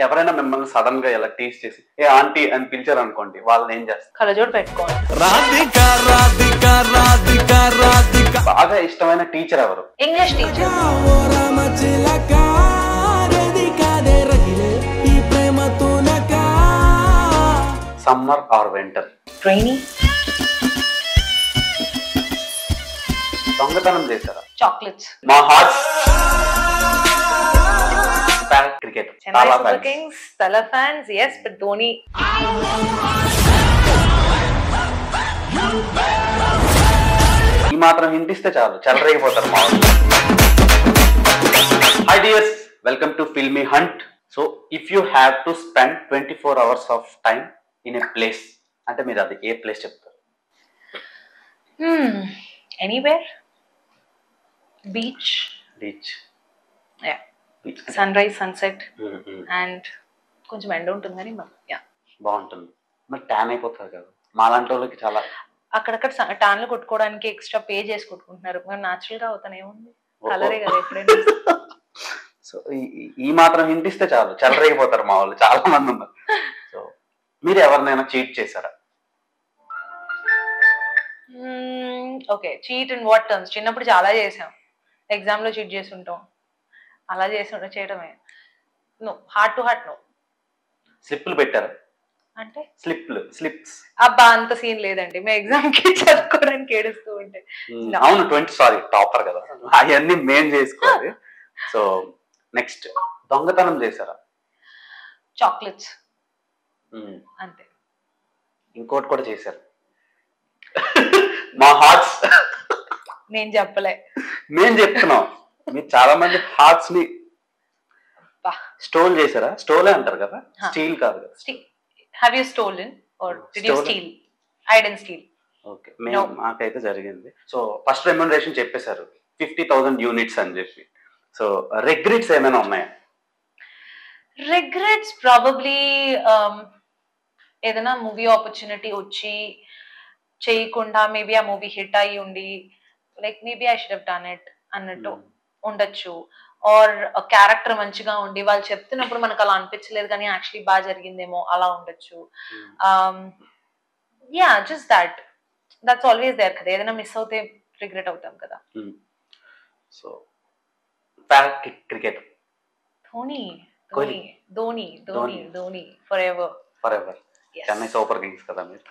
ఎవరైనా మిమ్మల్ని సడన్ గా ఇలా టీస్ చేసి ఏ ఆంటీ అని పిలిచారు అనుకోండి, వాళ్ళని ఏం చేస్తారు? కళ్ళజోడు పెట్టుకోవాలి. బాగా ఇష్టమైన టీచర్ ఎవరు? English teacher. Summer or winter? Trainee. దొంగతనం చేశారా? చాక్లెట్స్. మా hearts. Cricket. Chennai super Kings Thala fans. yes, but Dhoni. ఈ మాత్రం హింటిస్తే చాలు చెలరేగిపోతారు మా వాళ్ళు. Hi dears, welcome to Filmy Hunt. So if you have to spend 24 hours of time in a place అంటే మీరు అది ఏ ప్లేస్ చెప్తారు? Anywhere. Beach. Beach. Sunrise, sunset and కొంచెం ఎండ ఉంటుంది కానీ బాగుంటుంది. మరి ట్యాన్ అయిపోతుంది కదా, మాలాంటి వాళ్ళకి చాలా. అక్కడక్కడ టాన్లు కొట్టుకోవడానికి ఎక్స్ట్రా పే చేసి కొట్టుకుంటున్నారు. న్యాచురల్ గా అవుతానే ఉంది, కలరే కదా ఎప్పుడైనా. సో ఈ మాత్రం హింటిస్తే చాలు చెలరేగిపోతారు మా వాళ్ళు, చాలా మంది ఉన్నారు. సో మీరు ఎవరినైనా చీట్ చేశారా? Okay, cheat in what terms? చిన్నప్పుడు చాలా చేసాం. ఎగ్జామ్ లో చీట్ చేసి ఉంటాం, అలా చేసి చేయడమే. No, heart to heart no. స్లిప్లు పెట్టారా? అంటే స్లిప్స్ అబ్బా అంత సీన్ లేదండి. మేము ఎగ్జామ్ కి చదువుకోవడానికి ఏడుస్తూ ఉంటే. అవును, టాపర్ కదా, అవన్నీ మేం చేసుకోవాలి. సో నెక్స్ట్, దొంగతనం చేశారా? చాక్లెట్స్. అంతే. ఇంకోటి కూడా చేశారు. మా హార్ట్స్. నేను చెప్పలే, నేను చెప్తున్నాం. మీరు చాలా మంది హార్ట్స్ ని స్టోల్ చేశారా? స్టోలే అంటారు కదా, స్టీల్ కాదు కదా. Have you stolen or did you steal? I didn't steal. Okay, మాకైతే జరిగింది. సో ఫస్ట్ రెమ్యునరేషన్ చెప్పేశారు 50,000 units అని చెప్పి. సో రిగ్రెట్స్ ఏమైనా ఉన్నాయా? రిగ్రెట్స్ ప్రాబబ్లీ ఏదైనా మూవీ ఆపర్చునిటీ వచ్చి చేయకుండా మేబీ ఆ మూవీ హిట్ అయ్యి ఉండి like maybe I should have done it అన్నట్టు ఉండొచ్చు. ఆర్ క్యారెక్టర్ మంచిగా ఉండి వాళ్ళు చెప్తున్నప్పుడు మనకు అలా అనిపించలేదు కానీ యాక్చువల్లీ బాగా జరిగిందేమో, అలా ఉండొచ్చు. Yeah, just that's always there కదా. ఏదైనా మిస్ అవుతే రిగ్రెట్ అవుతాం కదా. So cricket. Dhoni forever. Chennai super kings కదా మీరు?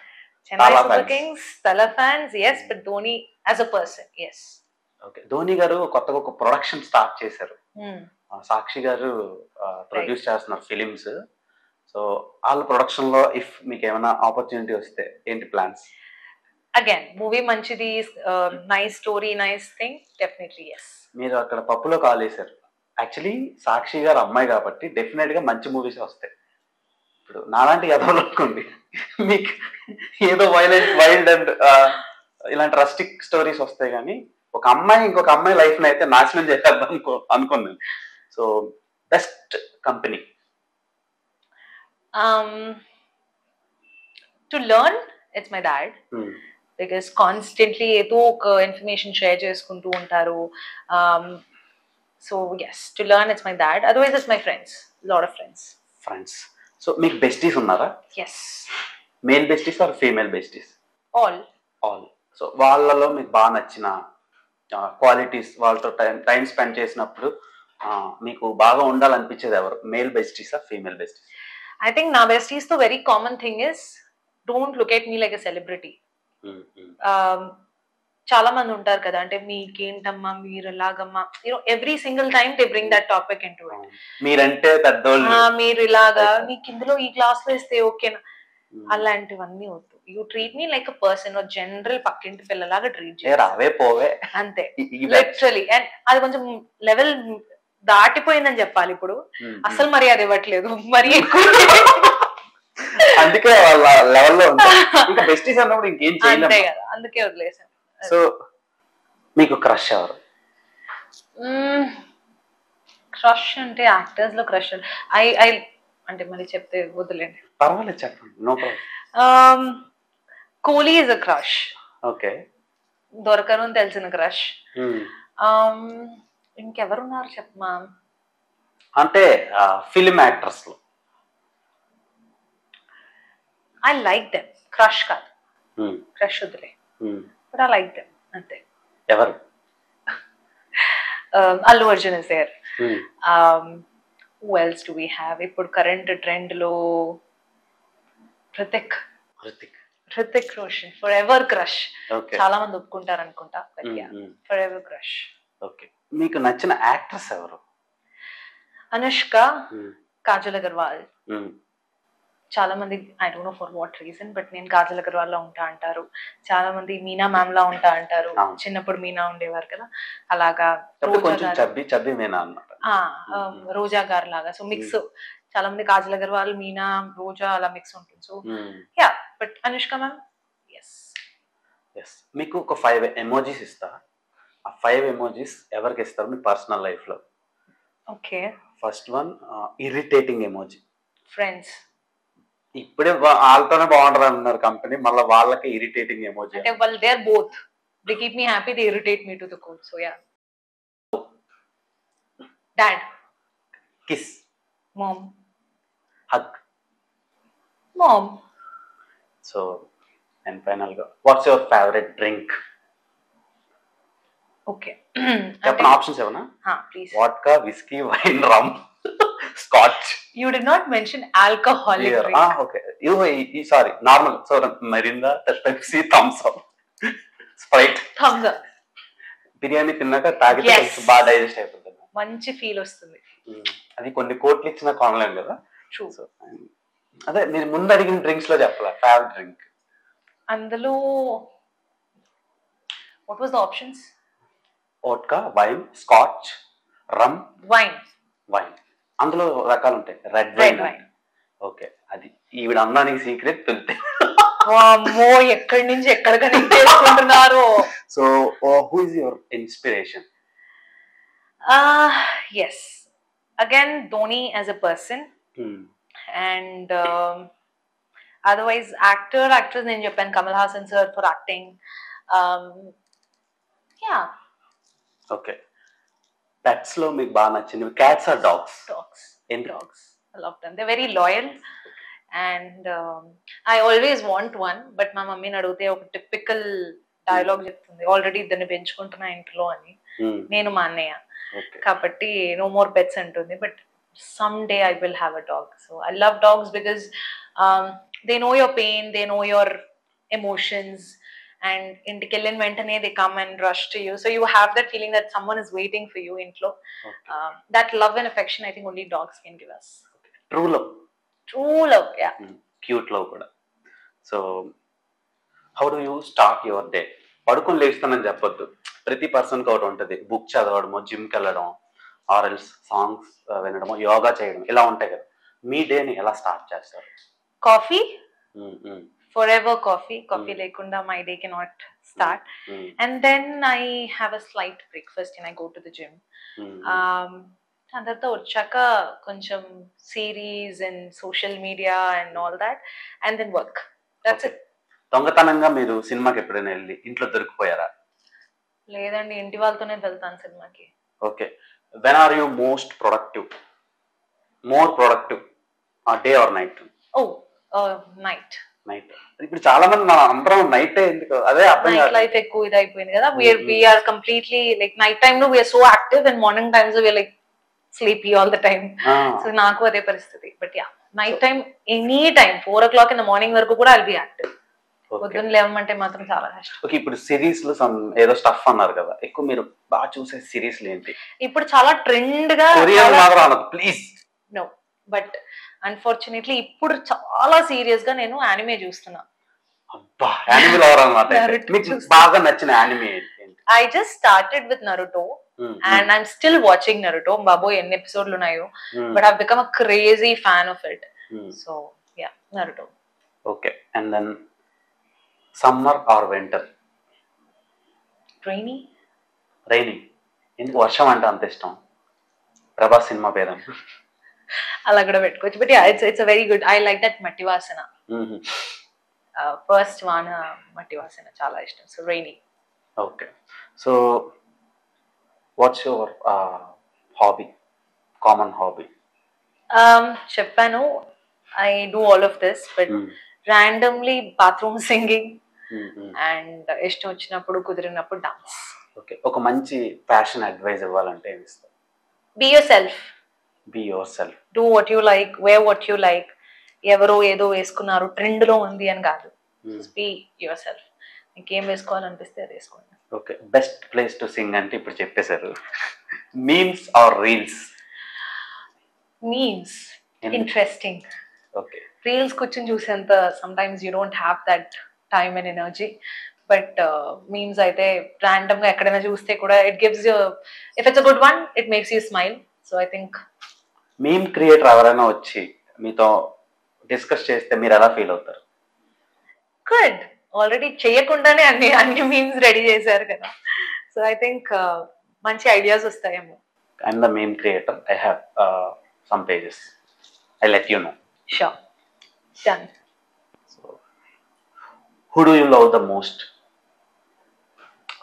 Chennai super Kings Thala fans. yes, but Dhoni as a person. yes. Okay, Dhoni garu కొత్తగా ఒక ప్రొడక్షన్ స్టార్ట్ చేశారు. సాక్షి గారు ప్రొడ్యూస్ చేస్తున్నారు ఫిలిమ్స్. సో వాళ్ళ ప్రొడక్షన్ లో ఇఫ్ మీకు ఏమైనా ఆపర్చునిటీ వస్తే ఏంటి ప్లాన్స్? అగైన్ మూవీ మంచిది, nice story, nice thing, definitely yes. మీరు అక్కడ పప్పులో కాల్ వేశారు. యాక్చువల్లీ సాక్షి గారు అమ్మాయి కాబట్టి డెఫినెట్ గా మంచి మూవీస్ వస్తాయి. ఇప్పుడు నాలాంటి ఎదవలు అనుకోండి, మీకు ఏదో వైల్డ్ అండ్ ఇలాంటి రస్టిక్ స్టోరీస్ వస్తాయి కానీ ఒక అమ్మాయి ఇంకొక అమ్మాయి లైఫ్ ని అయితే నాశనం చేసేద్దాం అనుకున్నాను. So best company to learn it's my dad. Because constantly ఏదో ఒక ఇన్ఫర్మేషన్ షేర్ చేసుకుంటూ ఉంటారు. So yes, to learn it's my dad. Otherwise it's my friends, lot of friends. So మీకు బెస్టీస్ ఉన్నారా? Yes. Male besties or female besties? All. So వాళ్ళలో మీకు బాగా నచ్చిన క్వాలిటీస్, వాళ్ళతో టైం స్పెండ్ చేసినప్పుడు మీకు బాగా ఉండాలనిపించేది ఎవరు? మేల్ బెస్టీసా, ఫీమేల్ బెస్టీస్? ఐ థింక్ నా బెస్టీస్ తో very common thing is don't look at me like a celebrity. చాలా మంది ఉంటారు కదా, అంటే మీకేంటమ్మా, మీరు ఎలాగమ్మా, every single time they bring that topic into it. మీరంటే పెద్దోళ్ళు, మీరు ఇలాగా, మీకు ఇందులో ఈ క్లాస్ లో ఇస్తే ఓకేనా, అలాంటివన్నీ వద్దు. You treat me like a person. General పక్కింటి పిల్లలాగా ట్రీట్ చేయాలి అంతే, లిటరలీ. అండ్ అది కొంచెం లెవెల్ దాటిపోయిందని చెప్పాలి ఇప్పుడు. అసలు మర్యాద ఇవ్వట్లేదు మరి ఎక్కువ. అందుకే వాళ్ళ లెవెల్లో ఇంకా బెస్టీస్ అన్నప్పుడు ఇంకేం చేయలేం. అంతే కదా, అందుకే వదిలేసాం. సో మీకు క్రష్ ఎవరు? క్రష్ అంటే యాక్టర్స్ లో క్రష్ ఐ అంటే మళ్ళీ చెప్తే వదిలేండి. పర్వాలేదు, చెప్పండి, no problem. Kohli is a crush. Okay, దొరకను అని తెలిసిన క్రష్. ఇంకెవరున్నారు చెప్పమా? అంటే ఫిల్మ్ యాక్టర్స్ లో ఐ లైక్ దెమ్. క్రష్ కాదు, క్రష్ వద్దులే, బట్ ఐ లైక్ దెమ్ అంతే. ఎవరు? Allu Arjun is there. Who else do we have? ఇప్పుడు కరెంట్ ట్రెండ్ లో Hrithik Roshan, forever crush. చాలా మంది ఒప్పుకుంటారు అనుకుంటా, ఫర్ ఎవర్ క్రష్. ఓకే, మీకు నచ్చిన యాక్ట్రెస్ ఎవరు? అనుష్క, కాజల్ అగర్వాల్. చాలా మంది I don't know for what reason, but నేను కాజల్ అగర్వాల్ లో ఉంటా అంటారు. చాలా మంది మీనా మ్యామ్ లా ఉంటా అంటారు. చిన్నప్పుడు మీనా ఉండేవారు కదా, అలాగా. రోజా గారు లాగా, సో మిక్స్. చాలా మంది కాజల్ అగర్వాల్, మీనా, రోజా అలా మిక్స్ ఉంటుంది. So yeah, but Anushka ma'am. Yes. మీకు ఒక 5 ఎమోజీస్ ఇస్తా, ఆ 5 ఎమోజీస్ ఎవరికి ఇస్తారు మీ పర్సనల్ లైఫ్ లో? Okay. First one irritating emoji. Friends. ఇప్పుడే వాళ్ళతోనే బాగుంటది అంటున్నారు కంపెనీ, మళ్ళీ వాళ్ళకి ఇరిటేటింగ్ ఎమోజీ. అంటే వాళ్ళు they are both, they keep me happy, they irritate me to the core. So yeah. Dad. Kiss. Mom. Hug. Mom. So and final గా what's your favourite drink? Okay, చెప్పండి options ఏమన్నా. Please. Vodka, whisky, wine, rum, scotch. You did not mention alcoholic drink. Okay. Sorry, normal. So Mirinda, Pepsi, Thumbs Up, Sprite. Thumbs Up. Biryani తిన్నాక తాగితే కొంచెం బాగా digest అయిపోతుంది, మంచి feel వస్తుంది. అది కొన్ని కోట్లు ఇచ్చినా కొనలేం కదా. సో అదే మీరు ముందు అడిగిన డ్రింక్స్ లో చెప్పాలా ఫేవరెట్ డ్రింక్? అందులో what was the options? Vodka, wine, scotch, rum. Wine. అందులో రకాలు ఉంటాయి. Red wine. ఓకే, అది ఈవిడ అందానికి సీక్రెట్ తెలితే. అమ్మో, ఎక్కడి నుంచి ఎక్కడికి చేసుకుంటున్నారు. So who is your inspiration? Yes, again Dhoni as a person, and otherwise actress నేను చెప్పాను Kamal Haasan sir for acting. Yeah. Okay, pets లో మీకు బాగా నచ్చింది cats or dogs? Dogs. I love them. They're very loyal, and I always want one, but మా మమ్మీని అడిగితే ఒక టిపికల్ డైలాగ్ చెప్తుంది, ఆల్రెడీ ఇద్దరిని పెంచుకుంటున్నా ఇంట్లో అని. నేను మా అన్నయ్య కాబట్టి నో మోర్ పెట్స్ అంటుంది, but someday I will have a dog. So I love dogs because they know your pain, they know your emotions, and ఇంటికి వెళ్ళిన వెంటనే they come and rush to you, so you have that feeling that someone is waiting for you ఇంట్లో. That love and affection I think only dogs can give us. True love, yeah. Cute love కూడా. So how do you start your day? పడుకొని లేస్తానని చెప్పొద్దు, ప్రతి person కి ఒకటి ఉంటుంది. Book చదవడమో, జిమ్కి వెళ్ళడం, ఆర్ ఎల్స్ సాంగ్స్ వినడమో, యోగా చేయడం, ఇలా ఉంటాయి కదా. మీ డేని ఎలా స్టార్ట్ చేస్తారు? Coffee. Forever coffee lekunda my day cannot start. And then I have a slight breakfast and I go to the gym. Andartho vachaka koncham series and social media and all that, and then work. That's it. దొంగతనంగా మీరు సినిమాకి ఎప్పుడైనా వెళ్ళి ఇంట్లో దొరికిపోయారా? లేదండి, ఇంటి వాళ్ళతోనే వెళ్తాను సినిమాకి. Okay, when are you more productive day or night? Night. ఇప్పుడు చాలా మంది అందరం నైట్ ఎందుకు, అదే అర్థం కాదు. లైఫ్ ఎక్కువ ఇది అయిపోయింది కదా. we are completely like night time no we are so active, and morning times we are like sleepy all the time. So నాకు అదే పరిస్థితి. But yeah, night time any time 4 o'clock in the morning వరకు కూడా I'll be active. పొద్దున్న లేవమంటే మాత్రం చాలా కష్టం. Okay, ఇప్పుడు సిరీస్ లో ఏదో స్టఫ్ అన్నారు కదా, ఎక్కువ మీరు బాగా చూసే సిరీస్ ఏంటి? ఇప్పుడు చాలా ట్రెండ్ గా కొరియన్ మాత్రం అనదు ప్లీజ్. నో, బట్ అన్ఫార్చునేట్లీ ఇప్పుడు చాలా సీరియస్ గా నేను యానిమే చూస్తున్నా. అబ్బా, యానిమే లవర్ అన్నమాట. మీకు బాగా నచ్చిన యానిమే ఏంటి? I just started with Naruto, and I'm still watching Naruto. Baboy ఎన్ని ఎపిసోడ్లు ఉన్నాయో, but I've become a crazy fan of it. So yeah, Naruto. Okay, and then summer or winter? Rainy. ఎందుకు వర్షం అంటే అంత ఇష్టం? ప్రభాస్ సినిమా పేరు అలా కూడా పెట్టుకోవచ్చు. But yeah, it's a very good. I like that మట్టి వాసన. ఫస్ట్ వాన మట్టి వాసన చాలా ఇష్టం. So rainy. Okay, so what's your hobby, common hobby? చెప్పాను, I do all of this, but randomly bathroom singing and ఇష్టం వచ్చినప్పుడు కుదిరినప్పుడు డాన్స్. ఓకే, ఒక మంచి ఫ్యాషన్ అడ్వైజ్ ఇవ్వాలంటే ఏమి ఇస్తారు? Be yourself, be yourself, do what you like, wear what you like. ఎవరో ఏదో వేసుకున్నారు ట్రెండ్ లో ఉంది అని కాదు, బీ యువర్ సెల్ఫ్. నీకేం వేసుకోవాలనిపిస్తే అది వేసుకోండి. Okay, best place to sing అంటే ఇప్పుడు చెప్పేశారు. Memes or reels? Memes interesting. Okay, reels కూర్చొని చూసేంత sometimes you don't have that time and energy. But memes అయితే ర్యాండమ్ గా ఎక్కడైనా చూస్తే కూడా it gives you, if it's a good one it makes you smile. So I think meme creator ఎవరైనా వచ్చి మీతో డిస్కస్ చేస్తే మీరు ఎలా ఫీల్ అవుతారు? గుడ్, ఆల్రెడీ చేయకుండానే అన్ని మీమ్స్ రెడీ చేశారు కదా. సో ఐ థింక్ మంచి ఐడియాస్ వస్తాయేమో. I'm the meme creator, I have some pages, I'll let you know. Sure, done. So who do you love the most?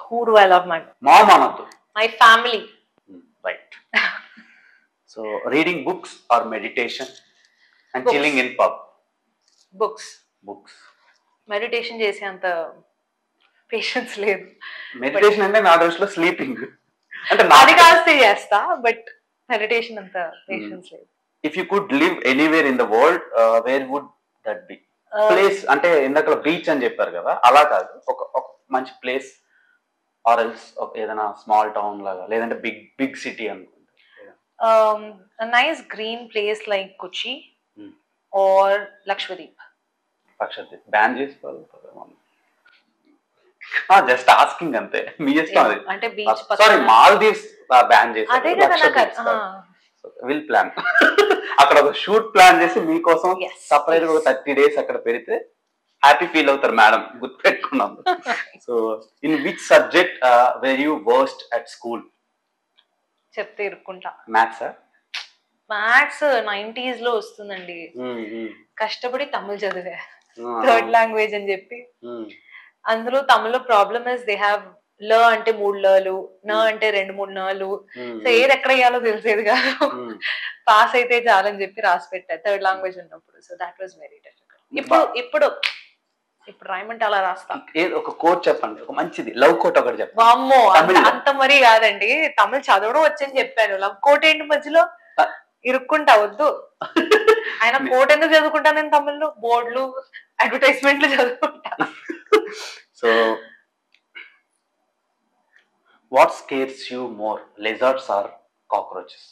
Who do I love? My mom anadu, my family. Right. So reading books or meditation and Books. Chilling in pub? Books. Meditation చేసే అంత patience లేదు. Meditation అంటే నా దృష్టిలో sleeping అంటే అది కాస్తే చేస్తా, బట్ మెడిటేషన్ అంత పేషెన్స్ లేదు. If you could live anywhere in the world, where would that be? Place అంటే ఇందాక బీచ్ అని చెప్పారు కదా, అలా కాదు, ఒక మంచి ప్లేస్ ఆర్ ఎల్స్ ఏదైనా స్మాల్ టౌన్ లాగా, లేదంటే బిగ్ సిటీ అనుకుంటా. Nice green place like Kochi or Lakshadweep. Lakshadweep ban చేసుకోవాలి, జస్ట్ ఆస్కింగ్ అంతే, మీ ఇష్టం అది. అంటే బీచ్, సారీ మాల్దీవ్స్ బ్యాన్ చేశారు. అదే కదా నాకు విల్ ప్లాన్ అక్కడ ఒక షూట్ ప్లాన్ చేసి మీకోసం సపరేట్ గా 30 days అక్కడ పెడితే హ్యాపీ ఫీల్ అవుతారు మేడం, గుర్తుపెట్టుకున్నాం. So in which subject were you worst at school? చెప్తే ఇరుక్కుంటా. మ్యాథ్స్. మ్యాథ్స్ 90s లో వస్తుందండి, కష్టపడి తమిళ్ చదివే, థర్డ్ లాంగ్వేజ్ అని చెప్పి. అందులో తమిళ్లో ప్రాబ్లమ్ ఇస్ దే హ్యావ్ ల అంటే 3 లలు, న అంటే 2-3 నలు. సో ఏది ఎక్కడ వేయాలో తెలిసేది కాదు. పాస్ అయితే చాలని చెప్పి రాసి పెట్టా థర్డ్ లాంగ్వేజ్ ఉన్నప్పుడు. So that was very difficult. ఇప్పుడు రాయమంటే అలా రాస్తా. ఒక కోట్ చెప్పండి, ఒక మంచిది లవ్ కోట్ ఒకటి చెప్పండి. అమ్మో అంత మరీ కాదండి, తమిళ్ చదవడం వచ్చని చెప్పాను, లవ్ కోట్ ఏంటి మధ్యలో ఇరుక్కుంటా, వద్దు. ఆయన కోట్ ఎందుకు చదువుకుంటా నేను తమిళ్లో? బోర్డులు అడ్వర్టైజ్మెంట్లు చదువుకుంటా. So what scares you more, lizards or cockroaches?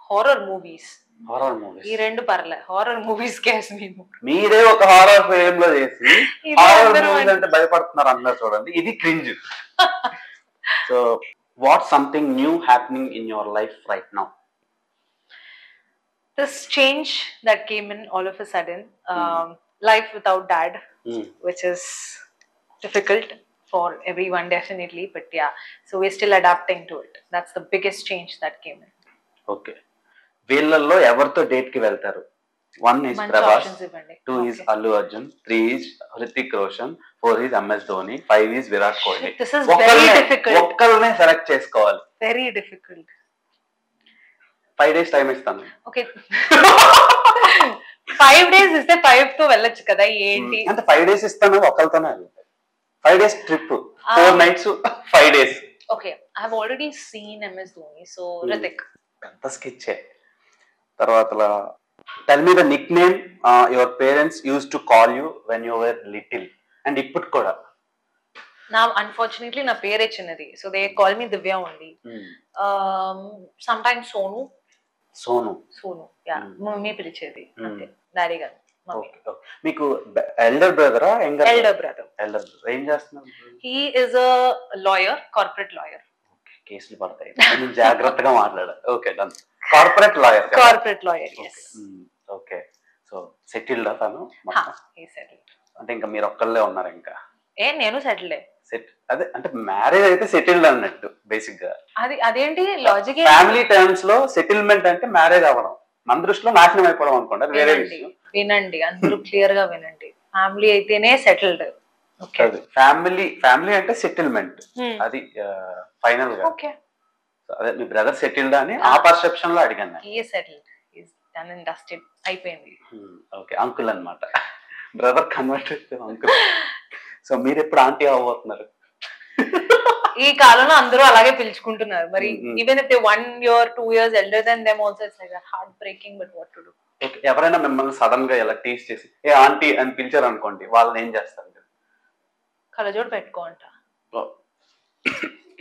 Horror movies. ఈ రెండు పర్లే, horror movies scares me more. మీరే ఒక హారర్ ఫిల్మ్ లో చేసి హారర్ మూవీస్ అంటే భయపడుతున్నారు అందరూ, చూడండి ఇది cringe. So what something new happening in your life right now? This change that came in all of a sudden, life without dad, which is difficult for everyone definitely, but yeah, so we're still adapting to it. That's the biggest change that came in. Okay, వీళ్ళల్లో ఎవరితో date కి వెళ్తారు? 1 is Prabhas, 2 is Allu Arjun, 3 is Hrithik Roshan, 4 is MS Dhoni, 5 is Virat Kohli. This is very difficult. ఒక్కళ్ళనే select చేసుకోవాలి. Very difficult. 5 days time ఇస్తాను. Okay. 5 days ఇస్తే 5 తో వెళ్ళొచ్చు కదా, ఏంటి అంటే 5 days ఇస్తాను ఒకళ్ళతోనే. 5 days trip, 4 nights, 5 days. Okay, I have already seen MS Dhoni, so Hrithik. పెద్ద స్కెచ్. తర్వాత tell me the Nick name your parents use to call you when you were little, and ఇప్పుడు కూడా. నా unfortunately నా పేరే చిన్నది, so they call me Divya only. Some times Sonu yeah, mummy పిలిచేది అంతే, డాడీ గారు. మీకు ఎల్డర్ బ్రదరా? Elder brother. ఏం చేస్తున్నారు? He is a lawyer, corporate lawyer. కేసులు పడతాయి, జాగ్రత్తగా మాట్లాడాలి. Okay, done. Corporate lawyer. yes. Okay, so settled తను? He settled. అంటే ఇంకా మీరు ఒక్కళ్ళే ఉన్నారు ఇంకా? నేను సెటిల్డ్. అదే అంటే మ్యారేజ్ అయితే సెటిల్డ్ అన్నట్టు బేసిక్ గా. అదేంటి లాజిక్? ఫ్యామిలీ టర్మ్స్ లో సెటిల్మెంట్ అంటే మ్యారేజ్ అవ్వడం, మన దృష్టిలో నాశనం అయిపోవడం అనుకోండి, అది వేరే విషయం. వినండి, అందరూ క్లియర్ గా వినండి. ఫ్యామిలీ అయితేనే సెటిల్డ్. ఫ్యామిలీ అంటే సెటిల్మెంట్, అది ఫైనల్ గా. అదే మీ బ్రదర్ సెటిల్డ్ అని ఆ పర్సెప్షన్ లో అడిగాను. సెటిల్డ్, డన్ అండ్ డస్టెడ్, అయిపోయింది. ఓకే, అంకుల్ అన్నమాట. Brother convert uncle. సో మీరు ఎప్పుడు ఆంటీ అవ్వబోతున్నారు? ఈ కాలంలో అందరూ అలాగే పిలుచుకుంటున్నారు. మరి Mm-hmm. Even if they 1 year 2 years elder than them also, it's like heart breaking, but what to do. ఎవరైనా మిమ్మల్ని సడన్ గా ఇలా టీస్ చేసి ఏ ఆంటీ అని పిలిచారు అనుకోండి, వాళ్ళని ఏం చేస్తారు? కలజోడు పెట్టుకో అంట.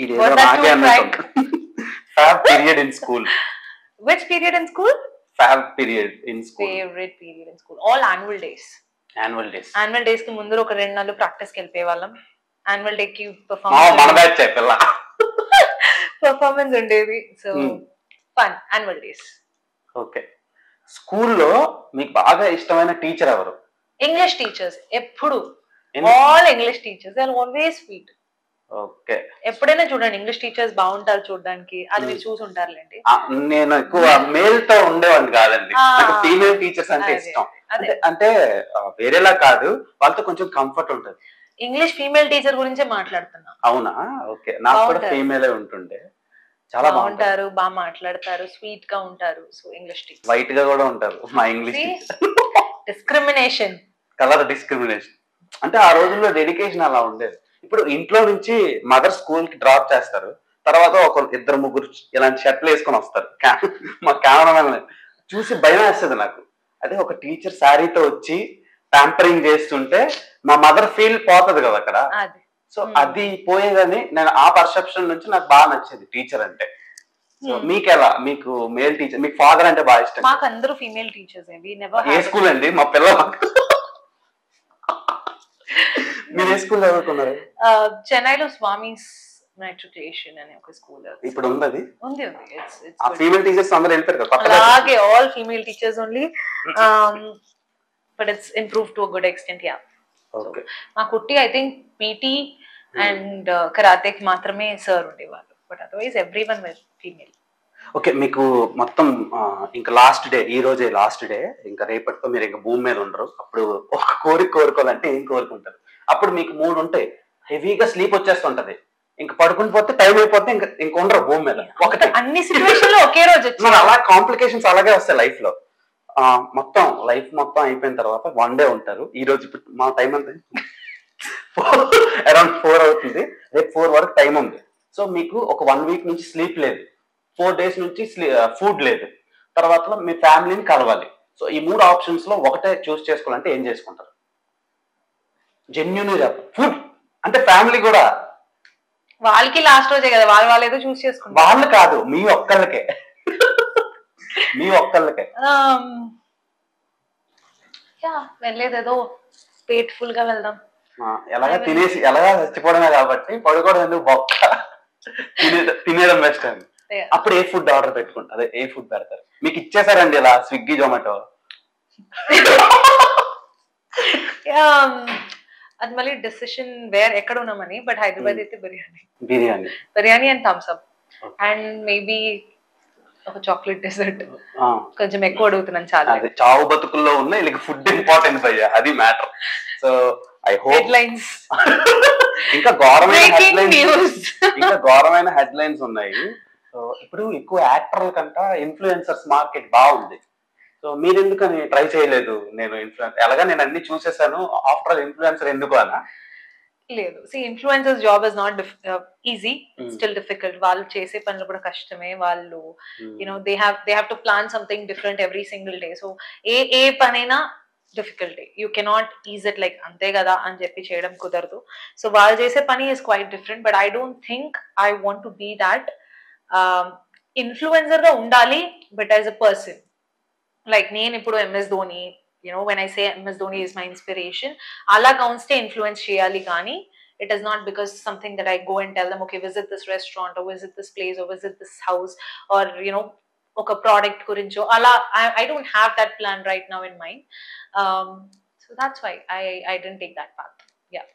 ఇదేదో నాకే అన్నట్టు. Fab period in school. Which period in school? Fab period in school. Favorite period in school. All annual days. Annual days కి ముందు ఒక 2 నెలలు ప్రాక్టీస్కి వెళ్ళిపోయే వాళ్ళం. యాన్యువల్ డే కి పర్ఫార్మెన్స్ ఉండేది. So fun annual days. Okay. స్కూల్లో మీకు బాగా ఇష్టమైన టీచర్ ఎవరు? English teachers. ఎప్పుడు all English teachers they are always sweet. Okay. ఎప్పుడైనా చూడండి ఇంగ్లీష్ టీచర్స్ బాగుంటారు చూడడానికి. అది మీరు చూసి ఉంటారులేండి. నేను ఎక్కువ మేల్ తో ఉండేవాడిని కాదండి, నాకు ఫీమేల్ టీచర్స్ అంటే ఇష్టం. అంటే వేరేలా కాదు, వాళ్ళతో కొంచెం కంఫర్ట్ ఉంటుంది. ఇంగ్లీష్ ఫీమేల్ టీచర్ గురించే మాట్లాడుతున్నా. అవునా? ఓకే. నాకు కూడా ఫీమేలే ఉంటుండే. చాలా బాగుంటారు, బాగా మాట్లాడతారు, స్వీట్ గా ఉంటారు. So English teacher. వైట్ గా కూడా ఉంటారు మా English teacher. Discrimination, colour discrimination. అంటే ఆ రోజుల్లో డెడికేషన్ అలా ఉండేది. ఇప్పుడు ఇంట్లో నుంచి మదర్ స్కూల్ కి డ్రాప్ చేస్తారు, తర్వాత ఒక 2-3 ఇలాంటి షర్ట్లు వేసుకొని వస్తారు. మా కెమెరామెన్ చూసి భయం వేస్తుంది నాకు. అదే ఒక టీచర్ శారీతో వచ్చి ప్యాంపరింగ్ చేస్తుంటే మా మదర్ ఫీల్ పోతుంది కదా అక్కడ. సో అది పోయేదని నేను ఆ పర్సెప్షన్ నుంచి నాకు బాగా నచ్చేది టీచర్ అంటే. సో మీకు ఎలా? మీకు మేల్ టీచర్, మీకు ఫాదర్ అంటే బాగా ఇష్టం? మాకు అందరూ ఫీమేల్ టీచర్స్. ఏ స్కూల్ అండి? మా పిల్లలు మీరు ఏ స్కూల్ చదువుకున్నారు? చెన్నైలో స్వామిస్ మెట్రికులేషన్ అనే ఒక స్కూల్. ఇప్పుడు ఉంది? అది ఉంది. ఆ ఫీమేల్ టీచర్స్ అందరూ వెళ్ళిపోయారు కదా? అలాగే all female teachers only, but it's improved to a good extent. Yeah. Okay. మా కుట్టి ఐ థింక్ పీటీ అండ్ కరాటేకి మాత్రమే సార్ ఉండేవాళ్ళు, but otherwise everyone were female. Okay. మీకు మొత్తం ఇంకా లాస్ట్ డే, ఈ రోజే లాస్ట్ డే, ఇంకా రేపటితో మీరు ఇంకా భూమి మీద ఉండరు. అప్పుడు ఒక కోరిక కోరుకోవాలంటే ఏం కోరుకుంటారు? అప్పుడు మీకు 3 ఉంటాయి, హెవీగా స్లీప్ వచ్చేస్తుంటది, ఇంకా పడుకుని పోతే టైం అయిపోతే ఇంకా ఉండరు భూమి మీద. ఒకటే అన్ని సిచ్యువేషన్ లో ఒకే రోజు మరి అలా కాంప్లికేషన్స్ అలాగే వస్తాయి లైఫ్ లో. మొత్తం లైఫ్ మొత్తం అయిపోయిన తర్వాత 1 డే ఉంటారు. ఈ రోజు మా టైం అంతా అరౌండ్ 4 అవుతుంది, రేపు 4 వరకు టైం ఉంది. సో మీకు ఒక 1 వీక్ నుంచి స్లీప్ లేదు, 4 days నుంచి ఫుడ్ లేదు, తర్వాత మీ ఫ్యామిలీని కలవాలి. సో ఈ 3 ఆప్షన్స్ లో ఒకటే చూస్ చేసుకోవాలంటే ఏం చేసుకుంటారు? జెన్యూన్ ఫుడ్ అంటే ఫ్యామిలీ కూడా. వాళ్ళకి లాస్ట్ రోజే కదా, వాళ్ళు ఏదో చూస్ చేసుకుంటారు. వాళ్ళు కాదు, మీ ఒక్కళ్ళకే. మీ ఒక్కళ్ళకే వెళ్ళేదేదో పేట్ఫుల్ గా వెళ్దాం. ఎలాగా తినేసి ఎలాగా చచ్చిపోవడమే కాబట్టి పడుకోవడం ఎందుకు, బొక్క తినేయడం బెస్ట్ అండి. అప్పుడు ఏ ఫుడ్ ఆర్డర్ పెట్టుకుంటారు? అదే ఏ ఫుడ్ పెడతారు? మీకు ఇచ్చేసారండి ఇలా స్విగ్గీ జొమాటో? అది మళ్ళీ డెసిషన్ వేర్ ఎక్కడ ఉన్నామని, బట్ హైదరాబాద్ అయితే biryani and Thums Up and maybe ఒక చాక్లెట్ డెజర్ట్. కొంచెం ఎక్కువ అడుగుతున్నాను చాలా. చావు బతుకుల్లో ఉన్న వీళ్ళకి ఫుడ్ ఇంపార్టెంట్ భయ్యా, అది matter. So I hope headlines ఇంకా ఘోరమైన హెడ్లైన్స్ ఉన్నాయి. సో ఇప్పుడు ఎక్కువ యాక్టర్ల కంటే ఇన్ఫ్లుయెన్సర్స్ మార్కెట్ బాగుంది. సో మీరు ఎందుకని ట్రై చేయలేదు? నేను ఎలాగా నేను అన్ని చూసేసాను, ఆఫ్టర్ ఆల్ ఇన్ఫ్లుయెన్సర్ ఎందుకు అనా? లేదు. Influencers job is not easy, still difficult. వాళ్ళు చేసే పనులు కూడా కష్టమే. వాళ్ళు they have to plan something different every single day. So ఏ పనైనా difficulty. You cannot is it like అంతే కదా అని చెప్పి చేయడం కుదరదు. సో వాళ్ళు చేసే పని is quite different, but I don't think I want to be that. Influencer గా ఉండాలి, బట్ యాజ్ అ పర్సన్. లైక్ నేను ఇప్పుడు MS Dhoni, when I say MS Dhoni is my inspiration, ala counts influence cheyali gaani it is not because something that I go and tell them, okay, visit this restaurant or visit this place or visit this house or oka product gurincho ala. I don't have that plan right now in mind. So that's why I didn't take that path. Yeah.